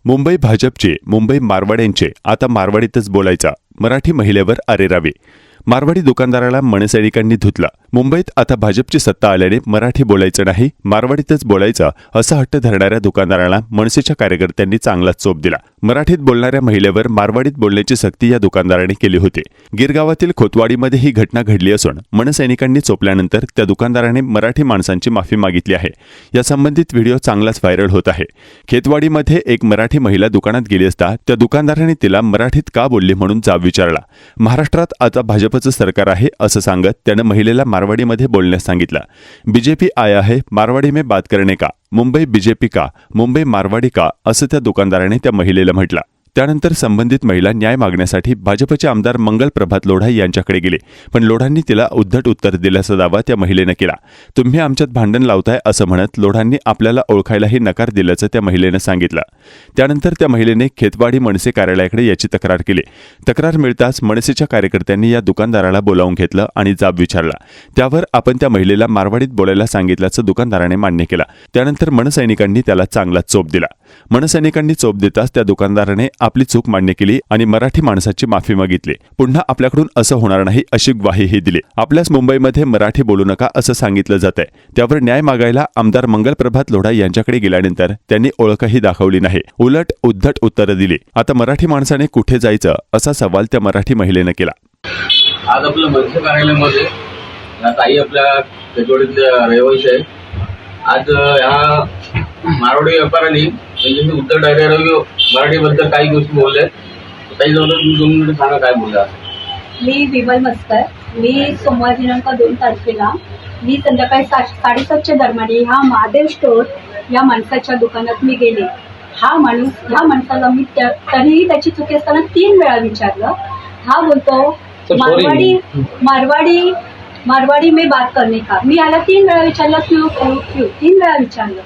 मुंबई भाजपचे मुंबई मारवाड्यांचे आता मारवाडीतच बोलायचा, मराठी महिलेवर अरेरावी. मारवाडी दुकानदाराला मनसैनिकांनी धुतला. मुंबईत आता भाजपची सत्ता आल्याने मराठी बोलायचं नाही, मारवाडीतच बोलायचं असा हट्ट धरणाऱ्या दुकानदाराला मनसेच्या कार्यकर्त्यांनी चांगलाच चोप दिला. मराठीत बोलणाऱ्या महिलेवर मारवाडीत बोलण्याची सक्ती या दुकानदाराने केली होती. गिरगावातील खोतवाडीमध्ये ही घटना घडली असून मनसैनिकांनी चोपल्यानंतर त्या दुकानदाराने मराठी माणसांची माफी मागितली आहे. या संबंधित व्हिडिओ चांगलाच व्हायरल होत आहे. खेतवाडीमध्ये एक मराठी महिला दुकानात गेली असता त्या दुकानदाराने तिला मराठीत का बोलली म्हणून जाब विचारला. महाराष्ट्रात आता भाजपचं सरकार आहे असं सांगत त्यानं महिलेला मारवाडीमध्ये बोलण्यास सांगितलं. बीजेपी आया है, मारवाडी में बात करने का, मुंबई बीजेपी का, मुंबई मारवाडी का असं त्या दुकानदाराने त्या महिलेला म्हटलं. त्यानंतर संबंधित महिला न्याय मागण्यासाठी भाजपचे आमदार मंगल प्रभात लोढा यांच्याकडे गेले, पण लोढांनी तिला उद्धट उत्तर दिल्याचा दावा त्या महिलेनं केला. तुम्ही आमच्यात भांडण लावताय असं म्हणत लोढांनी आपल्याला ओळखायलाही नकार दिल्याचं त्या महिलेनं सांगितलं. त्यानंतर त्या महिलेने खेतवाडी मनसे कार्यालयाकडे याची तक्रार केली. तक्रार मिळताच मनसेच्या कार्यकर्त्यांनी या दुकानदाराला बोलावून घेतलं आणि जाब विचारला. त्यावर आपण त्या महिलेला मारवाडीत बोलायला सांगितल्याचं दुकानदाराने मान्य केलं. त्यानंतर मनसैनिकांनी त्याला चांगला चोप दिला. मनसैनिकांनी चोप देताच त्या दुकानदाराने आपली चूक मान्य केली आणि मराठी माणसाची माफी मागितली. पुन्हा आपल्याकडून असं होणार नाही अशी ग्वाहीही दिली. आपल्याच मुंबईमध्ये मराठी बोलू नका असं सांगितलं जातंय. त्यावर न्याय मागायला आमदार मंगल प्रभात लोढा यांच्याकडे गेल्यानंतर त्यांनी ओळखही दाखवली नाही, उलट उद्धट उत्तरं दिली. आता मराठी माणसाने कुठे जायचं असा सवाल त्या मराठी महिलेनं केला. आज आपल्या मनसे कार्यालयामध्ये या ताई आपल्या खेतवाडीतल्या रहिवासी आहे. आज ह्या मारवाडी व्यापाऱ्यांनी म्हणजे उत्तर डायरेक्ट मराठीबद्दल काही गोष्टी बोलल्या. काही जवळ तुम्ही 2 मिनिटं सांगा काय बोलला. मी विमल मस्कर. मी सोमवार दिनांक 2 तारखेला मी संध्याकाळी 7:30च्या दरम्यान ह्या महादेव स्टोर या माणसाच्या दुकानात मी गेले. ह्या माणसाला मी तरीही त्याची चुकी असताना 3 वेळा विचारलं. हा बोलतो मारवाडी में बात करने का. मी याला 3 वेळा विचारलं, क्यों 3 वेळा विचारलं.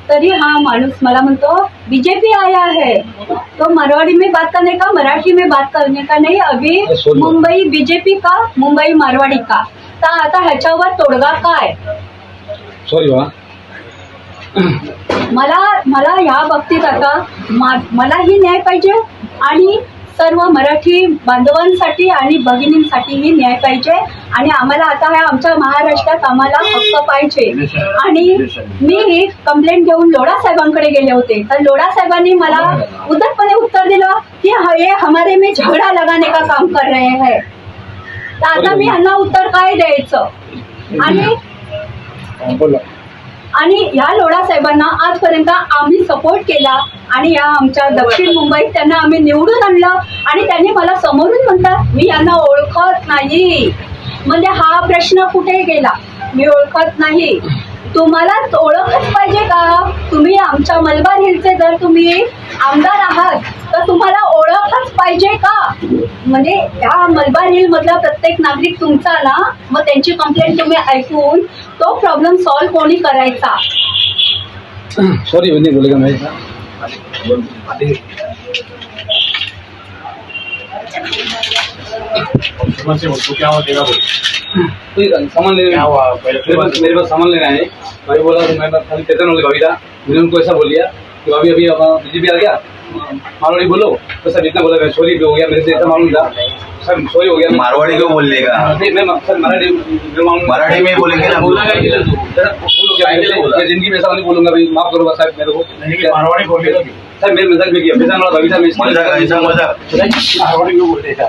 तरी हा माणूस मला म्हणतो बीजेपी आया है तो मारवाड़ी में बात करने का, मराठी में बात करने का नहीं, अभी मुंबई बीजेपी का, मुंबई मारवाडी का. तर आता ह्याच्यावर तोडगा काय. सॉरी मला ह्या बाबतीत आता मलाही न्याय पाहिजे आणि सर्व मराठी बांधवांसाठी आणि भगिनींसाठीही न्याय पाहिजे. आणि आम्हाला आता ह्या आमच्या महाराष्ट्रात आम्हाला हक्क पाहिजे. आणि मी कंप्लेंट घेऊन लोढा साहेबांकडे गेले होते. तर लोढा साहेबांनी मला उद्धटपणे उत्तर दिलं की ये हमारे में झगडा लगाने का काम कर रहे हैं. तर आता मी यांना उत्तर काय द्यायचं. आणि या लोढा साहेबांना आजपर्यंत आम्ही सपोर्ट केला आणि या आमच्या दक्षिण मुंबईत त्यांना आम्ही निवडून आणलं आणि त्यांनी मला समोरून म्हणतात मी यांना ओळखत नाही. म्हणजे हा प्रश्न कुठे गेला. मी ओळखत नाही. तुम्हाला ओळखच पाहिजे का. तुम्ही आमच्या मलबार हिलचे जर तुम्ही आमदार आहात तर तुम्हाला ओळखच पाहिजे का. म्हणजे ह्या मलबार हिल मधला प्रत्येक नागरिक तुमचा ना, मग त्यांची कंप्लेंट तुम्ही ऐकून तो प्रॉब्लेम सॉल्व्ह कोणी करायचा. सॉरी बोलेगा मैं तो क्या होगा सामान लेने मेरे पास सामान लेना है. भाई बोला तो मैं खाली चेतन हो गया भाभी था. मैंने उनको ऐसा बोल दिया कि भाभी अभी बीजेपी आ गया मारवाड़ी बोलो. तो सब इतना बोला सॉरी हो गया, मेरे से ऐसा मालूम था सर, सॉरी हो गया. मारवाड़ी को बोलने का मैं सर मराठी में बोलेंगे ना. बोला क्या मैं जिंदगी में ऐसा नहीं बोलूंगा भाई, माफ करो बस साहब मेरे को. मारवाड़ी बोलेगा सर मेरे मजाक में किया भाभी साहब मजाक ऐसा मजाक मारवाड़ी को बोलेगा.